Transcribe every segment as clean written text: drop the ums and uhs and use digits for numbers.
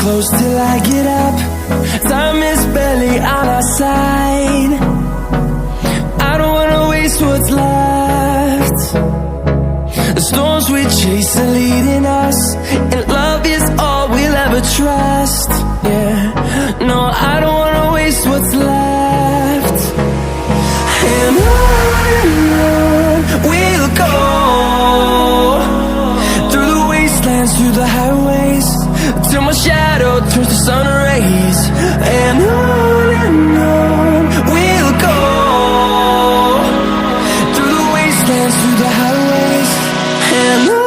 close till I get up. Time is barely on our side. I don't wanna waste what's left. The storms we chase are leading us, and love is all we'll ever trust. Yeah, no, I don't wanna waste what's left. And on we'll go, through the wastelands, through the highways, till my shadow turns to sun rays. And on we'll go, through the wastelands, through the highways, and on we'll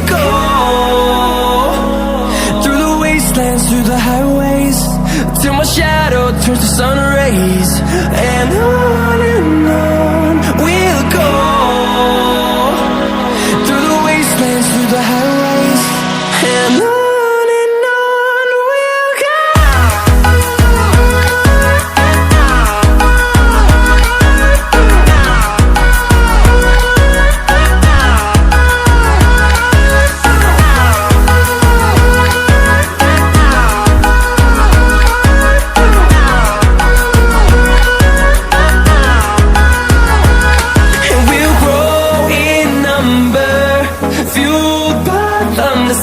go. Through the highways, till my shadow turns to sun rays. And on we'll go, through the wastelands, through the highways, and on we'll go.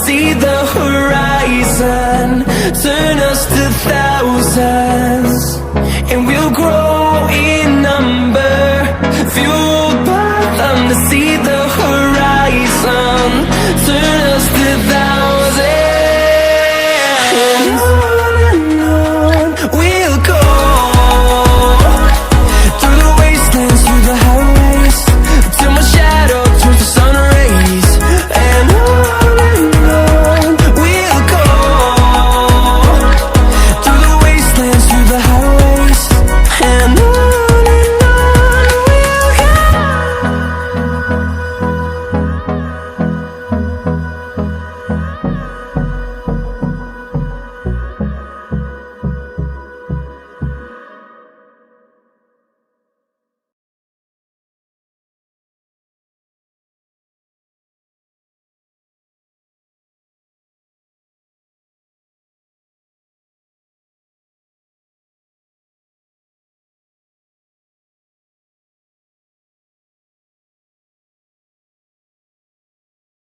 See the horizon turn us to thousands, and we'll grow